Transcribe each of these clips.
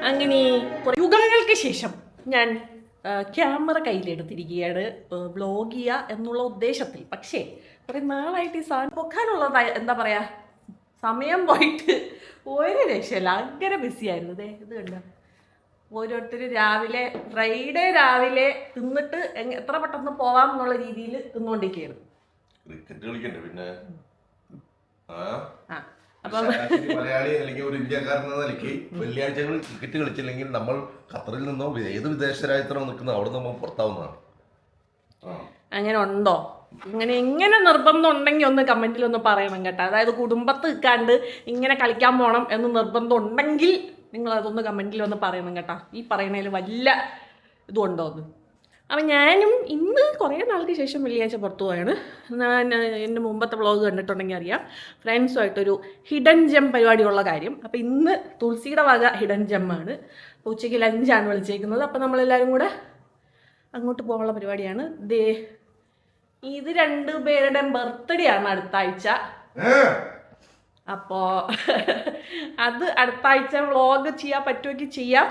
അങ്ങനെ യുഗങ്ങൾക്ക് ശേഷം ഞാൻ ക്യാമറ കയ്യിലെടുത്തിരിക്കുകയാണ് വ്ലോഗ് ചെയ്യുക എന്നുള്ള ഉദ്ദേശത്തിൽ. പക്ഷേ കുറേ നാളായിട്ട് ഈ സാധനം പൊക്കാനുള്ള എന്താ പറയുക സമയം പോയിട്ട് ഒരു രക്ഷയില്ല. അങ്ങനെ ബിസിയായിരുന്നു. ഇത് കണ്ടോ, ഓരോരുത്തർ രാവിലെ ഫ്രൈഡേ രാവിലെ തിന്നിട്ട് എത്ര പെട്ടെന്ന് പോവാം എന്നുള്ള രീതിയിൽ തിന്നുകൊണ്ടിരിക്കുകയാണ്. മലയാളി അല്ലെങ്കിൽ ഒരു ഇന്ത്യക്കാരൻ എന്ന നിലയ്ക്ക് വെള്ളിയാഴ്ചകൾ ക്രിക്കറ്റ് കളിച്ചില്ലെങ്കിൽ നമ്മൾ ഖത്തറിൽ നിന്നോ ഏത് വിദേശ രാജ്യത്തിനോ നിൽക്കുന്ന അവിടെ നമ്മൾ പുറത്താവുന്നതാണ്. അങ്ങനെ ഉണ്ടോ? എങ്ങനെ നിർബന്ധം ഉണ്ടെങ്കിൽ ഒന്ന് കമന്റിൽ ഒന്ന് പറയണം കേട്ടോ. അതായത് കുടുംബത്ത് നിൽക്കാണ്ട് ഇങ്ങനെ കളിക്കാൻ പോകണം എന്ന് നിർബന്ധം ഉണ്ടെങ്കിൽ നിങ്ങൾ അതൊന്ന് കമന്റിൽ ഒന്ന് പറയണം കേട്ടോ. ഈ പറയുന്നതിൽ വല്ല ഇതുണ്ടോ എന്ന്. അപ്പം ഞാനും ഇന്ന് കുറേ നാൾക്ക് ശേഷം വെള്ളിയാഴ്ച പുറത്തു പോയാണ്. ഞാൻ എൻ്റെ മുമ്പത്തെ വ്ളോഗ് കണ്ടിട്ടുണ്ടെങ്കിൽ അറിയാം, ഫ്രണ്ട്സുമായിട്ടൊരു ഹിഡൻ ജെം പരിപാടിയുള്ള കാര്യം. അപ്പോൾ ഇന്ന് തുളസിയുടെ വക ഹിഡൻ ജെമ്മാണ്. അപ്പോൾ ഉച്ചയ്ക്ക് ലഞ്ചാണ് വിളിച്ചേക്കുന്നത്. അപ്പോൾ നമ്മളെല്ലാവരും കൂടെ അങ്ങോട്ട് പോകാനുള്ള പരിപാടിയാണ്. ഇത് 2 പേരുടെ ബർത്ത്ഡേ ആണ് അടുത്ത ആഴ്ച. അപ്പോൾ അത് അടുത്ത ആഴ്ച വ്ളോഗ് ചെയ്യാൻ പറ്റുമെങ്കിൽ ചെയ്യാം.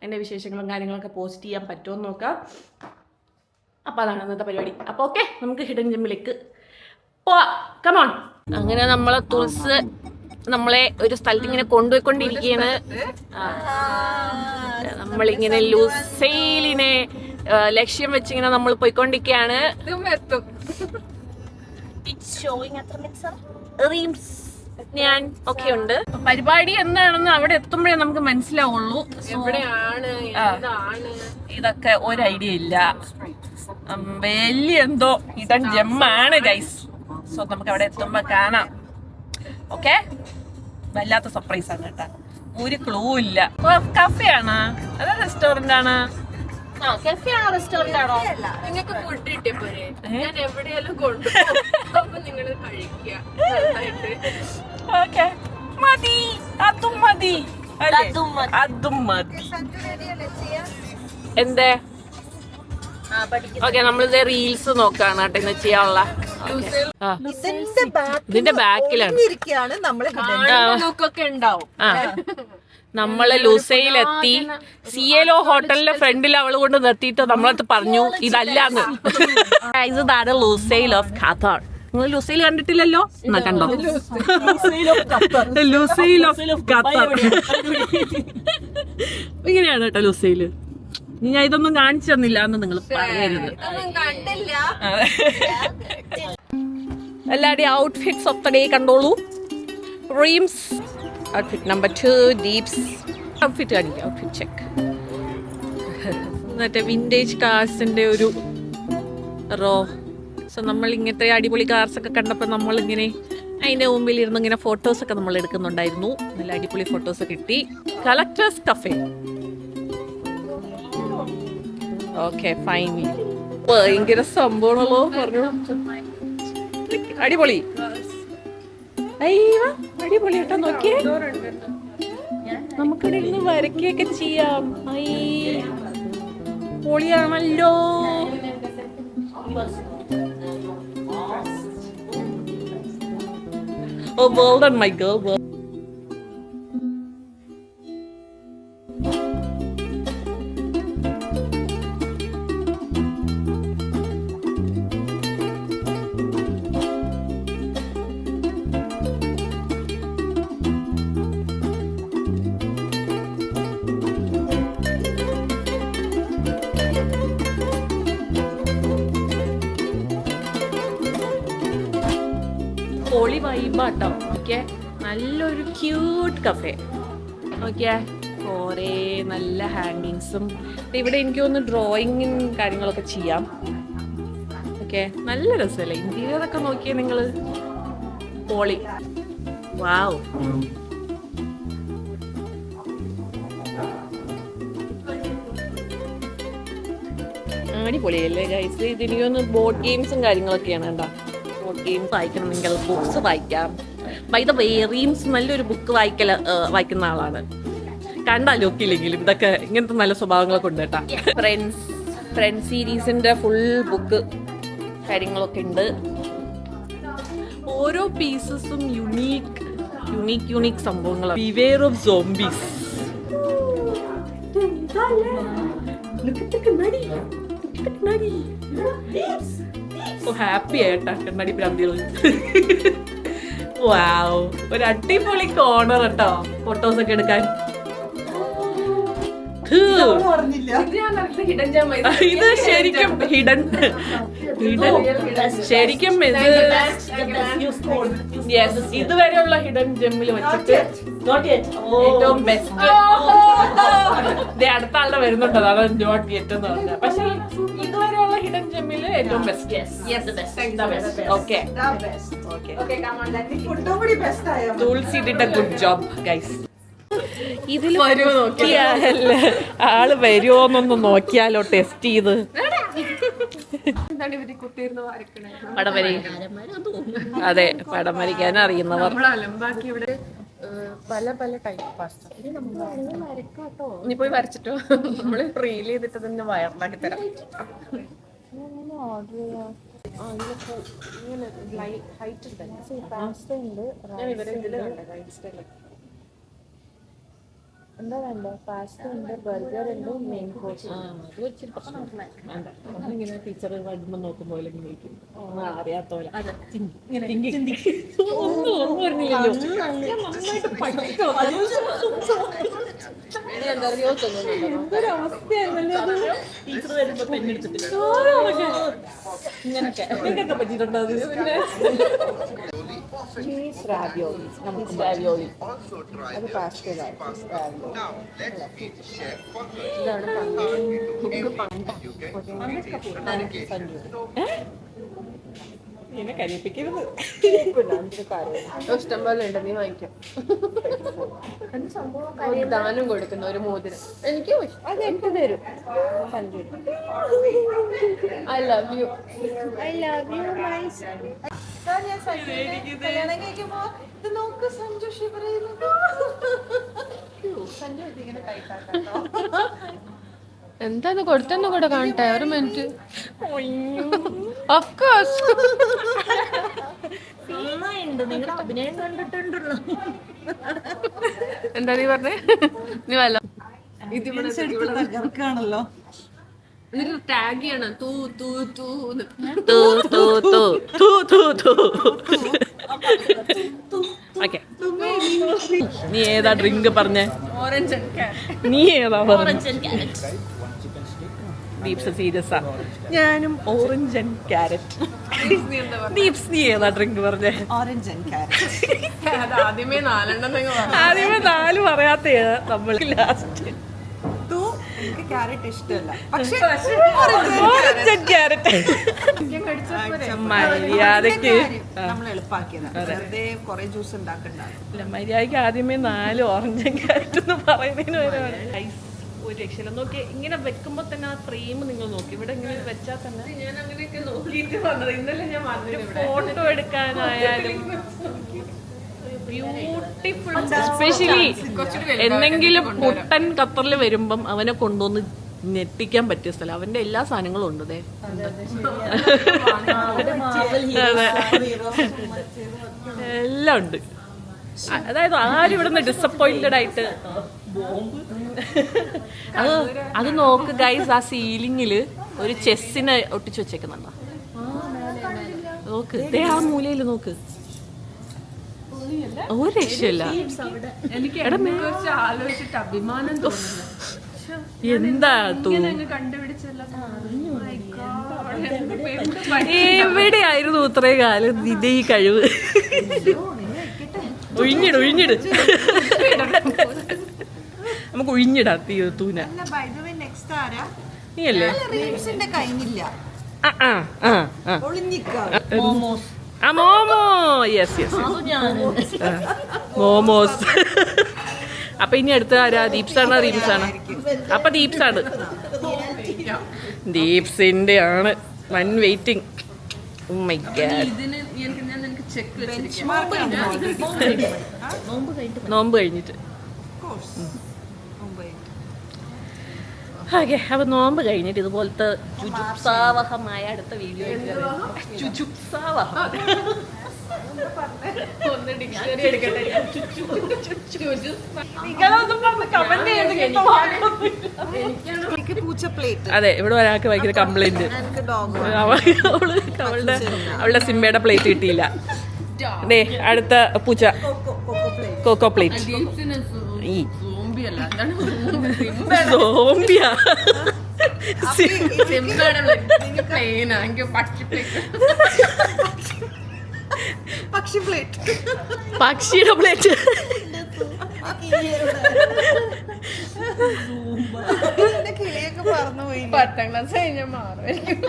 എൻ്റെ വിശേഷങ്ങളും കാര്യങ്ങളൊക്കെ പോസ്റ്റ് ചെയ്യാൻ പറ്റുമോ എന്ന് നോക്കാം. അപ്പോൾ അതാണ് ഇന്നത്തെ പരിപാടി. അപ്പോൾ ഓക്കെ, നമുക്ക് ഹിഡൻ ജെമ്മിലേക്ക് പോവാം. കമോൺ. അങ്ങനെ നമ്മളെ തുളസ് നമ്മളെ ഒരു സ്ഥലത്ത് ഇങ്ങനെ കൊണ്ടുപോയിക്കൊണ്ടിരിക്കുകയാണ്. നമ്മളിങ്ങനെ ലുസൈലിനെ ലക്ഷ്യം വെച്ചിങ്ങനെ നമ്മൾ പോയിക്കൊണ്ടിരിക്കുകയാണ്. ഞാൻ ഒക്കെ ഉണ്ട്. പരിപാടി എന്താണെന്ന് അവിടെ എത്തുമ്പോഴേ നമുക്ക് മനസ്സിലാവുള്ളൂ. ഇതൊക്കെ ഒരു ഐഡിയ ഇല്ല. വലിയ എന്തോ ഹിഡൻ ജെമ്മാണ് ഗൈസ്. സോ നമുക്ക് അവിടെ എത്തുമ്പോ കാണാം. ഓക്കെ, വല്ലാത്ത സർപ്രൈസ് ആണ് കേട്ടാ. ഒരു ക്ലൂ ഇല്ല. കഫേ ആണോ അതോ റെസ്റ്റോറന്റ് ആണോ? റെസ്റ്റോറന്റ് ആണോ? നിങ്ങൾക്ക് ഫുഡ് കിട്ടിയ പോലെ ഞാൻ എവിടെയെല്ലാം കൊണ്ടുപോകും, നിങ്ങൾ കഴിക്കുക. ഓക്കെ, മതി, അതും മതി, അതും മതി. എന്തേ? ഓക്കെ, നമ്മളിത് റീൽസ് നോക്കാണ് കേട്ടോ ഇന്ന് ചെയ്യാനുള്ള. ഇതിന്റെ ബാക്കിലാണ് നമ്മള് ലുസൈലെത്തി. സിയലോ ഹോട്ടലിന്റെ ഫ്രണ്ടിൽ അവള് കൊണ്ട് നിർത്തിയിട്ട് നമ്മളടുത്ത് പറഞ്ഞു ഇതല്ലാന്ന്. ഇതാണ് ലുസൈൽ ഓഫ് ഖത്തർ. നിങ്ങൾ ലുസൈൽ കണ്ടിട്ടില്ലല്ലോ? എന്നാ കണ്ടോ, ലുസൈൽ ഓഫ് ഖത്തർ. ഇങ്ങനെയാണ് കേട്ടോ ലുസൈല്. ഞാൻ ഇതൊന്നും കാണിച്ചു തന്നില്ല എന്ന് നിങ്ങൾ പറയരുത്. എല്ലാവരുടെയും ഔട്ട്ഫിറ്റ്സ് ഓഫ് ദ ഡേ കണ്ടോളൂ. Reems outfit number 2, Deeps outfit കാണിക്കുക. Outfit check. മറ്റേ വിൻറ്റേജ് കാർസിന്റെ ഒരു റോ. സോ നമ്മൾ ഇങ്ങനത്തെ അടിപൊളി കാർസൊക്കെ കണ്ടപ്പോൾ നമ്മളിങ്ങനെ അതിൻ്റെ മുമ്പിൽ ഇരുന്ന് ഇങ്ങനെ ഫോട്ടോസൊക്കെ നമ്മൾ എടുക്കുന്നുണ്ടായിരുന്നു. നല്ല അടിപൊളി ഫോട്ടോസ് കിട്ടി. Collectors cafe. Okay, finally. ഭയങ്കര സംഭവമാണല്ലോ പറഞ്ഞു. അടിപൊളി, അടിപൊളി കേട്ടോ. നോക്കിയേ, നമുക്കിവിടെ ഇരുന്ന് വരയ്ക്കൊക്കെ ചെയ്യാം. പൊളിയാണല്ലോ. Oh, well done, my girl. പൊളി വൈബാട്ടോ. ഓക്കെ, നല്ലൊരു ക്യൂട്ട് കഫേ. ഓക്കെ, കുറേ നല്ല ഹാങ്ങിങ്സും. ഇവിടെ എനിക്ക് തോന്നുന്നു ഡ്രോയിങ്ങും കാര്യങ്ങളൊക്കെ ചെയ്യാം. ഓക്കെ, നല്ല രസമല്ലേ ഇന്റീരിയറൊക്കെ നോക്കിയേ നിങ്ങൾ. പൊളി. വാവ്. അടിപൊളിയല്ലേ ഗൈസ്. ഇതിനൊന്ന് ബോർഡ് ഗെയിംസും കാര്യങ്ങളൊക്കെയാണ് കേട്ടോ. ബോർഡ് ഗെയിംസ് വായിക്കണമെങ്കിൽ ബുക്സ് വായിക്കാം. ബൈ ദ വേ, റീംസ് നല്ലൊരു ബുക്ക് വായിക്കുന്ന ആളാണ്. കണ്ടാൽ ഒക്കില്ലെങ്കിലും ഇതൊക്കെ ഇങ്ങനത്തെ നല്ല സ്വഭാവങ്ങളൊക്കെ ഉണ്ട് കേട്ടോ. ഫ്രണ്ട്സ് സീരീസിന്റെ ഫുൾ ബുക്ക് കാര്യങ്ങളൊക്കെ ഉണ്ട്. ഓരോ പീസസും യുണീക്ക് സംഭവങ്ങളാണ്. Beware of zombies. ഹാപ്പി ആയിട്ടാ കണ്ണാടി പ്രാന്തികൾ. വാവ്, ഒരു അടിപൊളി കോർണർ കേട്ടോ ഫോട്ടോസ് ഒക്കെ എടുക്കാൻ. ഇത് ശരിക്കും ഹിഡൻ ശരിക്കും ഇത് യെസ്, ഇതുവരെയുള്ള ഹിഡൻ ജെമ്മിൽ വെച്ചിട്ട് ഏറ്റവും ബെസ്റ്റ്. അടുത്ത ആളുടെ വരുന്നുണ്ട്, അതാണ് നോട്ട് യെറ്റ് എന്ന് പറഞ്ഞത്. പക്ഷെ ഇതുവരെയുള്ള ഹിഡൻ ജെമ്മില് ഏറ്റവും best. Okay, Thulasi did a good job guys. ഇതിൽ ആള് വരുമോന്നൊന്ന് നോക്കിയാലോ, ടെസ്റ്റ് ചെയ്ത്. അതെ, പടം വരയ്ക്കാൻ അറിയുന്നവർ. പല പല ടൈപ്പ് പാസ്ത ഇനി പോയി വരച്ചിട്ടോ, നമ്മള് റീൽ ചെയ്തിട്ട് തന്നെ വയറിലാക്കി തരാം. ഓർഡർ ചെയ്യാം. ഹൈറ്റ് എന്താ വേണ്ട? പാസ്ത ഉണ്ട്, ബർഗർ ഉണ്ട്, മെയിൻ കോഴ്സ്. ഇങ്ങനെ ടീച്ചർ വരുമ്പോ നോക്കുമ്പോൾ അറിയാത്ത പോലെ ടീച്ചർ വരുമ്പോ പെണ്ണെടുത്തിട്ട് ഇങ്ങനൊക്കെ പറ്റിയിട്ടുണ്ടോ? ചീസ് റാവിയോളി, നമുക്ക് റാവിയോളി അത് പാസ്ത. ഇഷ്ടം പോലെ ഉണ്ട്, നീ വാങ്ങിക്കാം. ദാനം കൊടുക്കുന്ന ഒരു മോതിരം എനിക്ക് എനിക്ക് തരും. Sanju, I love you, I love you my son. എന്താന്ന് കൊടുത്തെന്ന് കൂടെ കാണട്ടെ, ഒരു മിനിറ്റ്. ഓഫ് കോഴ്സ് എന്താ നീ പറഞ്ഞേ? നീ വല്ല ഇതിവണല്ലോ ടാഗ് ചെയ്യണം. തൂ തൂ തൂ ഓക്കെ. നീ ഏതാ ഡ്രിങ്ക് പറഞ്ഞേ? ഓറഞ്ച്. നീ ഏതാ പറഞ്ഞ? ദീപ്സ് സീരിയസാ. ഞാനും ഓറഞ്ച് ആൻഡ് ക്യാരറ്റ്. ദീപ്സ് നീ ഏതാ ഡ്രിങ്ക് പറഞ്ഞേ? Orange and carrot. ആദ്യമേ 4 ആദ്യമേ 4 പറയാത്ത നമ്മൾ ലാസ്റ്റ്. എനിക്ക് ക്യാരറ്റ് ഇഷ്ടമല്ല, പക്ഷേ ഓറഞ്ച് ആൻഡ് ക്യാരറ്റ് മര്യാദക്ക് നമ്മൾ എളുപ്പാക്കിയതാണ്. വെറുതെ കുറെ ജ്യൂസ് ഉണ്ടാക്കണ്ട. മര്യാദക്ക് ആദ്യമേ 4 ഓറഞ്ച് ആൻഡ് ക്യാരറ്റ് എന്ന് പറയുന്നതിന് വരെ ഒരു രക്ഷയില്ല. നോക്കി ഇങ്ങനെ വെക്കുമ്പോ തന്നെ ആ ഫ്രെയിം നിങ്ങൾ നോക്കി, ഇവിടെ ഇങ്ങനെ വെച്ചാൽ തന്നെ ഞാൻ അങ്ങനെയൊക്കെ നോക്കിയിട്ട് വന്നത്. ഇന്നലെ ഞാൻ ഫോട്ടോ എടുക്കാനായാലും ബ്യൂട്ടിഫുൾ. എസ്പെഷ്യലി എന്തെങ്കിലും പുട്ടൻ ഖത്തറിൽ വരുമ്പം അവനെ കൊണ്ടുവന്ന് ഞെട്ടിക്കാൻ പറ്റിയ സ്ഥലം. അവന്റെ എല്ലാ സാധനങ്ങളും ഉണ്ട്. ദേ എല്ലാം ഉണ്ട്. അതായത് ആരും ഇവിടെ നിന്ന് ഡിസപ്പോയിന്റഡ് ആയിട്ട് അത് നോക്ക് ഗൈസ്. ആ സീലിങ്ങില് ഒരു ചെസ്സിനെ ഒട്ടിച്ചു വെച്ചേക്കുന്നുണ്ടോ? നോക്ക്, ദേ ആ മൂലയില് നോക്ക്. ഒരു രക്ഷയില്ല. എനിക്ക് ആലോചിച്ചിട്ട് അഭിമാനം തോന്നുന്നു. എന്താ കണ്ടുപിടിച്ചല്ലോ. എവിടെയായിരുന്നു ഇത്രയും കാലം ഇതേ ഈ കഴിവ്? ഒഴിഞ്ഞിട് നമുക്ക് ഒഴിഞ്ഞിടാം തൂന. നീയല്ലേ? ആ മോമോ. Yes yes, momos. അപ്പൊ ഇനി അടുത്ത ആരാ? ദീപ്സാണോ റീംസാണോ? അപ്പൊ ദീപ്സാണ്. ദീപ്സിന്റെ ആണ് one waiting. Oh my god. നോമ്പ് കഴിഞ്ഞിട്ട്. ഓക്കെ, അപ്പൊ നോമ്പ് കഴിഞ്ഞിട്ട് ഇതുപോലത്തെ ജുജുപ്സാവഹമായ അടുത്ത വീഡിയോ ഒന്ന് ഡിക്ഷണറി എടുക്കട്ടെ. നിങ്ങളൊന്നും പറഞ്ഞ് comment ചെയ്യരുത് കേട്ടോ. എനിക്ക് പൂച്ച പ്ലേറ്റ്, അതെ, ഇവിടെ ഒരാൾക്ക് ഭയങ്കര കംപ്ലൈന്റ്. എനിക്ക് ഡോഗ്. അവളുടെ സിംബയുടെ പ്ലേറ്റ് കിട്ടിയില്ല. ദേ അടുത്ത പൂച്ച കോക്കോ പ്ലേറ്റ്. സോംബിയാ പക്ഷി പ്ലേറ്റ്, പക്ഷിയുടെ പ്ലേറ്റ്. കിളിയൊക്കെ പറന്നു പോയി. 10ാം ക്ലാസ് കഴിഞ്ഞാൽ മാറുമായിരിക്കും.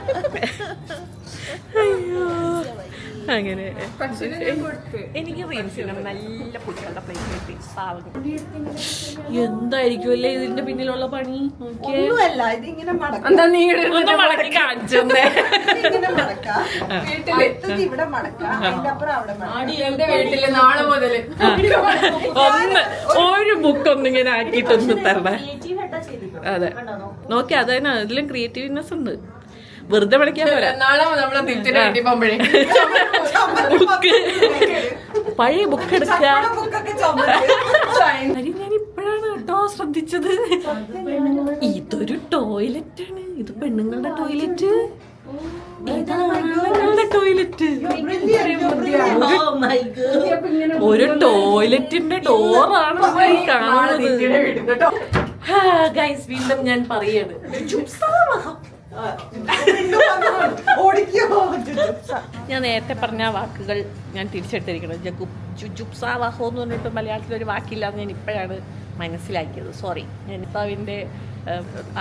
അങ്ങനെ പക്ഷിനെ ഞാൻ കൊടുത്ത്. എനിക്ക് റീൽസിന് നല്ല കുട്ടികളുടെ പ്ലേറ്റ് കിട്ടി. എന്തായിരിക്കും അല്ലേ ഇതിന്റെ പിന്നിലുള്ള പണി? നോക്കിയേ. ഒന്നുമല്ല, ഇതിങ്ങനെ മടക്കാം. എന്താ നീ ഒന്ന് മടക്കി കാണിച്ചെന്നേ. ഇങ്ങനെ മടക്കാം. അടുത്തത് ഇവിടെ മടക്കാം, അതിന്റെ അപ്പുറം അവിടെ മടക്കാം. എന്റെ വീട്ടില് നാളെ മുതല് ഒരു ബുക്ക് ഒന്നിങ്ങനെ ആക്കിയിട്ടൊന്ന് തരണേ. അതെ, നോക്കി അതന്നെ, അതിലും ക്രിയേറ്റീവ്നെസ് ഉണ്ട്. വെറുതെ പഠിക്കാൻ പോരാ. നാളെ നമ്മളെ തിരിച്ചിട്ട് വീട്ടിൽ പോകുമ്പോഴേ ബുക്ക്, പഴയ ബുക്ക് എടുക്കുക. ബുക്കൊക്കെ ചുമന്ന് ഞാൻ ഇപ്പോഴാണ് കേട്ടോ ശ്രദ്ധിച്ചത്. ഇതൊരു ടോയ്ലറ്റ് ആണ്. ഇത് പെണ്ണുങ്ങളുടെ ടോയ്ലറ്റ്, ഇതാണുങ്ങളുടെ ടോയ്ലറ്റ്. ഒരു ടോയ്ലറ്റിന്റെ ഡോറാണ് കാണുന്നത്. ഗൈസ്, വീണ്ടും ഞാൻ പറയാണ്, ഞാൻ നേരത്തെ പറഞ്ഞ വാക്കുകൾ ഞാൻ തിരിച്ചെടുത്തിരിക്കണം. ജുജുപ്സാവാഹോ എന്ന് പറഞ്ഞിട്ട് മലയാളത്തിൽ ഒരു വാക്കില്ലാന്ന് ഞാൻ ഇപ്പോഴാണ് മനസ്സിലാക്കിയത്. സോറി, ഞാൻ ഇപ്പാവിൻ്റെ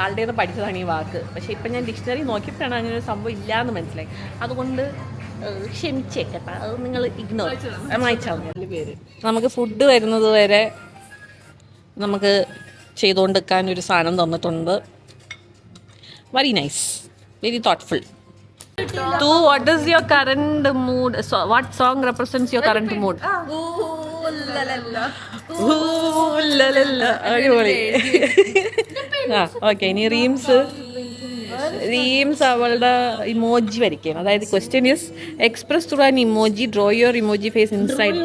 ആളുടെ നിന്ന് പഠിച്ചതാണ് ഈ വാക്ക്. പക്ഷേ ഇപ്പം ഞാൻ ഡിക്ഷണറി നോക്കിയപ്പോഴാണ് അങ്ങനെ ഒരു സംഭവം ഇല്ലയെന്ന് മനസ്സിലായി. അതുകൊണ്ട് ക്ഷമിച്ചേക്കട്ടെ, അത് നിങ്ങൾ ഇഗ്നോർ വായിച്ചാൽ മതി. പേര് നമുക്ക് ഫുഡ് വരുന്നത് വരെ നമുക്ക് ചെയ്തുകൊണ്ടിരിക്കാൻ ഒരു സാധനം തന്നിട്ടുണ്ട്. Very nice, very thoughtful. So, what is your current mood? So, what song represents your current mood? അടിപൊളി. ഓക്കെ, ഇനി റീംസ് അവളുടെ ഇമോജി വരയ്ക്കണം. അതായത് question is express through an emoji, draw your emoji face inside.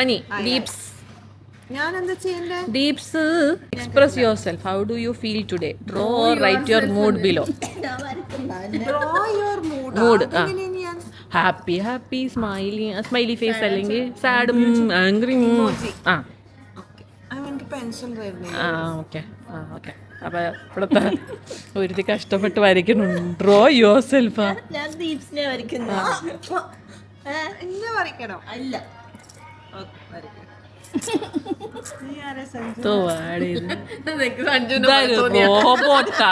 അനി ഡീപ്സ്. ഞാൻ എന്താ ചെയ്യണ്ടേ? Deeps, express yourself. How do you feel today? Draw or write your mood below. Draw your mood. Mood. അതെങ്ങനെ ഞാൻ Happy, smiley face അല്ലെങ്കിൽ സാഡും angry. ആ എനിക്ക് pencil തരുന്നില്ല. ഓക്കെ. അപ്പൊ ഇവിടുത്തെ ഒരുത്തി കഷ്ടപ്പെട്ട് വരയ്ക്കുന്നുണ്ട്. Draw your self. ഞാൻ ദീപ്സിനെ വരയ്ക്കുന്നു. എന്നെ വരയ്ക്കണം. അല്ല, റോബോട്ടാ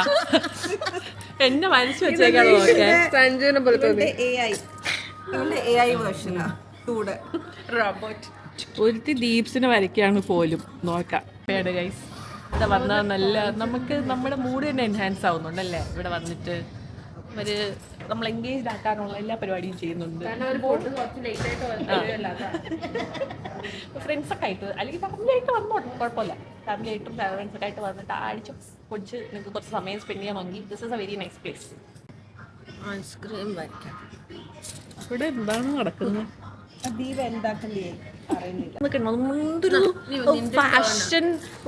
എന്നെ മനസ്സ് വെച്ചേക്കാണ്. നോക്കെ സഞ്ജുവിനെ പോലെ തോന്നി. AI വേർഷനാ ടൂടെ റോബോട്ട്. ഒരുത്തി ദീപ്സിനെ വരയ്ക്കാണ് പോലും. നോക്കാം ഗൈസ്. ഇവിടെ വന്നാൽ നല്ല നമുക്ക് നമ്മുടെ മൂഡ് തന്നെ എൻഹാൻസ് ആവുന്നുണ്ടല്ലേ. ഇവിടെ വന്നിട്ട് ഒരു നമ്മൾ എൻഗേജ്ഡ് ആക്കാനുള്ള എല്ലാ പരിപാടിയും ചെയ്യുന്നുണ്ട്. ഫ്രണ്ട്സൊക്കെ ആയിട്ട് അല്ലെങ്കിൽ ഫാമിലി ആയിട്ട് വന്നോട്ടെ, കുഴപ്പമില്ല. ഫാമിലി ആയിട്ടും ഫ്രണ്ട്സൊക്കെ ആയിട്ട് വന്നിട്ട് അടിച്ച് പൊടിച്ച് നിങ്ങൾക്ക് കുറച്ച് സമയം സ്പെൻഡ് ചെയ്യാമെങ്കിൽ this is a very nice place. Ice cream വരയ്ക്കാം. ഇവിടെ എന്താണ് നടക്കുന്നത്? ദീപ എന്താക്കണ്ടേ അറിയുന്നില്ല.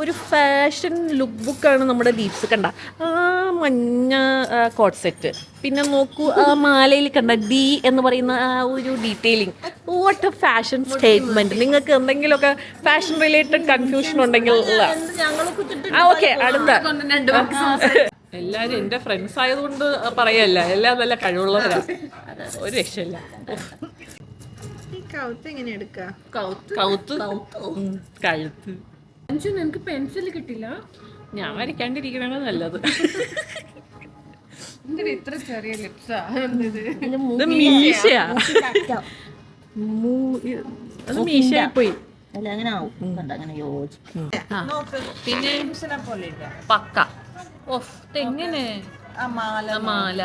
ഒരു ഫാഷൻ ലുക്ക് ബുക്കാണ് നമ്മുടെ ദീപ്സ്. കണ്ട ആ മഞ്ഞ കോട്ട് സെറ്റ്, പിന്നെ നോക്കൂ ആ മാലയിൽ കണ്ട ഡി എന്ന് പറയുന്ന ആ ഒരു detailing. What A fashion statement. നിങ്ങൾക്ക് എന്തെങ്കിലുമൊക്കെ ഫാഷൻ റിലേറ്റഡ് കൺഫ്യൂഷൻ ഉണ്ടെങ്കിൽ ഓക്കെ. അടുത്ത എല്ലാവരും എൻ്റെ ഫ്രണ്ട്സ് ആയതുകൊണ്ട് പറയല്ല, എല്ലാം നല്ല കഴിവുള്ളവരാ, ഒരു രക്ഷയില്ല. കൗത്ത് എങ്ങനെ എടുക്കുക? കഴുത്ത് സഞ്ജു, നിനക്ക് പെൻസിൽ കിട്ടില്ല? ഞാൻ വരയ്ക്കാണ്ടിരിക്കണ നല്ലത്. എന്തിനാ ഇത്ര ചെറിയ ലിപ്സാ? ഇത് മീശയാ, അത് മീശയായി പോയി. അല്ല, അങ്ങനെ ആവും. അങ്ങനെ യോജിക്കും. പിന്നെ പോലെ ഇല്ല. പക്ക. ഓഫ്, ഇതെങ്ങനെ ആ മാല മാല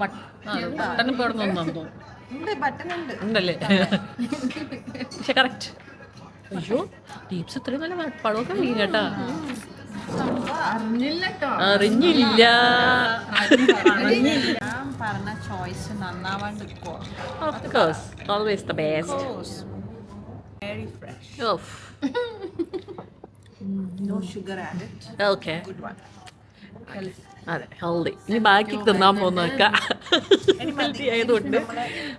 ബട്ടൺ പേടുന്നൊന്നും ഉണ്ട്, ബട്ടൺ ഉണ്ട്. ഉണ്ടല്ലേ? പക്ഷെ കറക്റ്റ്. അയ്യോ, ദീപ്സ് ഇത്രയും നല്ല പടമൊക്കെ കഴിയും കേട്ടാ. അറിഞ്ഞില്ല. ഞാൻ പറഞ്ഞ ചോയ്സ് നന്നാവാണ്ട് Of course, always the best. Very fresh Oof. No sugar added Okay. അതെ, ഹെൽത്തി. ഇനി ബാക്കി തിന്നാൻ പോകുന്നതൊക്കെ ഹെൽത്തി ആയതുകൊണ്ട്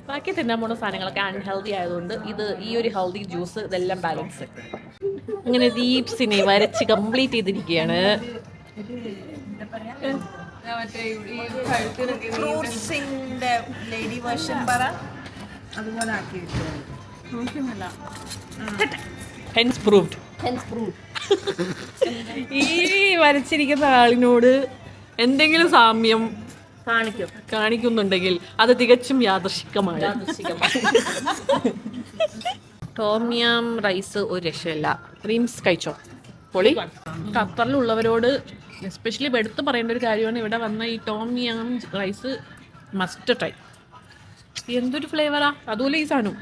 ബാക്കി തിന്നാൻ പോകുന്ന സാധനങ്ങളൊക്കെ അൺഹെൽത്തി ആയതുകൊണ്ട് ഈ ഒരു ഹെൽത്തി ജ്യൂസ് ഇതെല്ലാം ബാലൻസ്. അങ്ങനെ ദീപ്സിനെ വരച്ച് കംപ്ലീറ്റ് ചെയ്തിരിക്കുകയാണ്. ഫ്രൂട്ട്സിന്റെ ലേഡി വേർഷൻ പറ അതുപോലെ ആക്കി വെച്ചു. Hence proved. ഈ വരച്ചിരിക്കുന്ന ആളിനോട് എന്തെങ്കിലും സാമ്യം കാണിക്കുന്നുണ്ടെങ്കിൽ അത് തികച്ചും യാദൃശികമാണ്. ടോമിയം റൈസ് ഒരു രക്ഷയില്ല. റീംസ് കഴിച്ചോ? പൊളി. ഖത്തറിലുള്ളവരോട് എസ്പെഷ്യലി എടുത്ത് പറയേണ്ട ഒരു കാര്യമാണ്, ഇവിടെ വന്ന ഈ ടോമിയം റൈസ് മസ്റ്റ് ട്രൈ. എന്തൊരു ഫ്ലേവറാ! അതുപോലെ ഈ സാധനം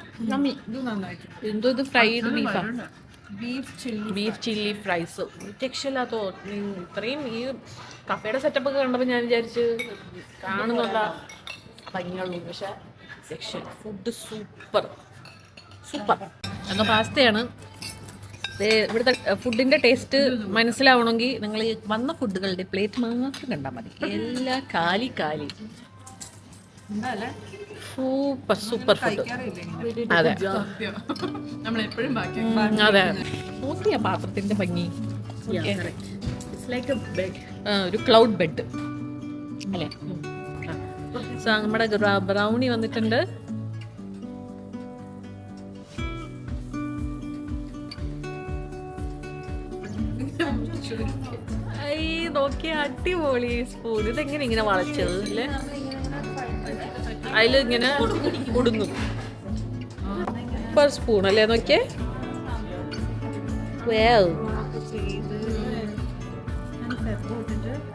എന്തോ ഇത് ഫ്രൈഡ് ബീഫാ, ബീഫ് ചില്ലി ഫ്രൈസ് രക്ഷയില്ലാത്തോ. ഇത്രയും ഈ കഫേയുടെ സെറ്റപ്പ് ഒക്കെ കണ്ടപ്പോൾ ഞാൻ വിചാരിച്ച് കാണുന്നുള്ള ഭംഗിയുള്ളൂ, പക്ഷെ രക്ഷ ഫുഡ് സൂപ്പർ എന്ന പാസ്തയാണ്. ഇവിടുത്തെ ഫുഡിന്റെ ടേസ്റ്റ് മനസ്സിലാവണമെങ്കിൽ നിങ്ങൾ വന്ന ഫുഡുകളുടെ പ്ലേറ്റ് മാത്രം കണ്ടാൽ മതി. എല്ലാം കാലി സൂപ്പർ ഫുഡ്. അതെ അതെ, നോക്കിയ പാത്രത്തിന്റെ ഭംഗി. ഒരു ക്ലൗഡ് ബെഡ് അല്ലേ? നമ്മുടെ ബ്രൗണി വന്നിട്ടുണ്ട്. നോക്കിയ അടിപൊളി സ്പൂൺ. ഇതെങ്ങനെ ഇങ്ങനെ വളച്ചത് അല്ലേ? അതിലിങ്ങനെ കുടുങ്ങും പെർ സ്പൂൺ അല്ലേ? നോക്കിയേ,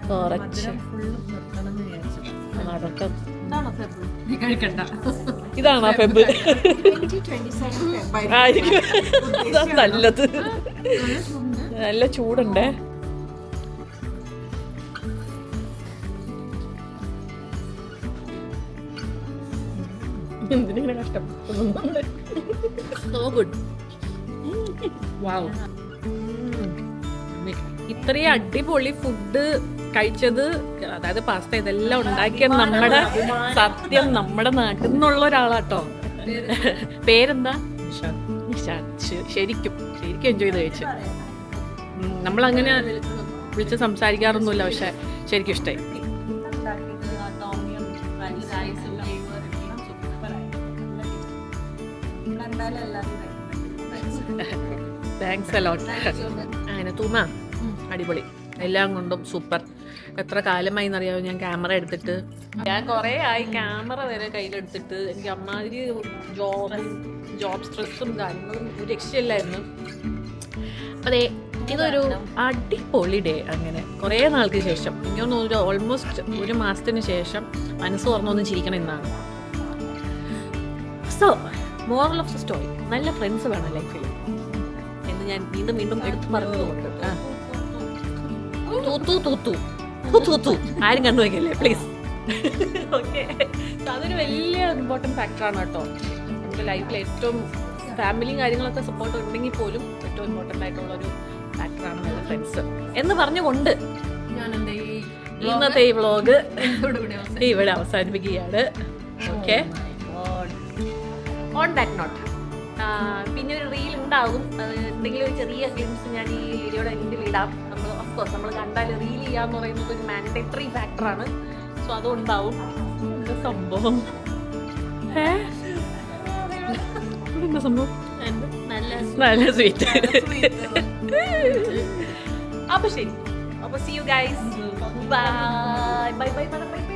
കുറച്ച് നടക്കം. ഇതാണോ ഫെബ്? അതാ നല്ലത്. നല്ല ചൂടുണ്ടേ. എന്തിനിങ്ങനെ കഷ്ടപ്പെടുന്നു? So good. Wow. ഇത്രയും അടിപൊളി ഫുഡ് കഴിച്ചത്, അതായത് പാസ്ത ഇതെല്ലാം ഉണ്ടാക്കിയത് നമ്മുടെ നാട്ടിൽ നിന്നുള്ള ഒരാളാട്ടോ. പേരെന്താ? നിഷാദ്. ശരിക്കും എൻജോയ് ചെയ്ത് കഴിച്ചു. നമ്മളങ്ങനെ വിളിച്ച് സംസാരിക്കാറൊന്നുമില്ല, പക്ഷെ ശരിക്കും ഇഷ്ടമായി. Thanks a lot. അങ്ങനെ തൂമ അടിപൊളി, എല്ലാം കൊണ്ടും സൂപ്പർ. എത്ര കാലമായി എന്നറിയാമോ ഞാൻ ക്യാമറ എടുത്തിട്ട്? ഞാൻ കുറേ ആയി ക്യാമറ വരെ കയ്യിലെടുത്തിട്ട്. എനിക്ക് അമ്മാതിരി ജോബ് സ്ട്രെസ്സും കാര്യങ്ങളും ഒരു രക്ഷയില്ലായിരുന്നു. അതെ, ഇതൊരു അടിപൊളി ഡേ. അങ്ങനെ കുറേ നാൾക്ക് ശേഷം, എനിക്കൊന്ന് ഓൾമോസ്റ്റ് 1 മാസത്തിന് ശേഷം മനസ്സ് തുറന്നൊന്ന് ചിരിക്കണം എന്നാണ്. So moral of the story, നല്ല ഫ്രണ്ട്സ് വേണം ലൈഫിൽ എന്ന് ഞാൻ വീണ്ടും എടുത്തു പറഞ്ഞതുകൊണ്ട്. ആരും കണ്ടു വയ്ക്കല്ലേ പ്ലീസ്. ഓക്കെ, അതൊരു വലിയ ഇമ്പോർട്ടൻറ്റ് ഫാക്ടറാണ് കേട്ടോ. നമ്മുടെ ലൈഫിൽ ഏറ്റവും ഫാമിലിയും കാര്യങ്ങളൊക്കെ സപ്പോർട്ട് ഉണ്ടെങ്കിൽ പോലും ഏറ്റവും ഇമ്പോർട്ടൻ്റ് ആയിട്ടുള്ളൊരു ഫാക്ടറാണ് നല്ല ഫ്രണ്ട്സ് എന്ന് പറഞ്ഞുകൊണ്ട് ഇന്നത്തെ ഈ വ്ളോഗ് ഇവിടെ അവസാനിപ്പിക്കുകയാണ്. ഓക്കെ, ഓൺ ദാറ്റ് നോട്ട് പിന്നെ ഒരു റീൽ ഉണ്ടാകും. അത് എന്തെങ്കിലും ഒരു ചെറിയ ക്ലിപ്സ് ഞാൻ ഈ വീഡിയോയുടെ എൻഡിൽ ഇടാം. നമ്മൾ കണ്ടാൽ റീൽ ചെയ്യാന്ന് പറയുന്നത് ഒരു മാൻഡേറ്ററി ഫാക്ടറാണ്. സോ അതുണ്ടാവും. സംഭവം എന്താ സംഭവം? നല്ല സ്വീറ്റ്. അപ്പൊ ശരി, അപ്പൊ see you guys. Bye.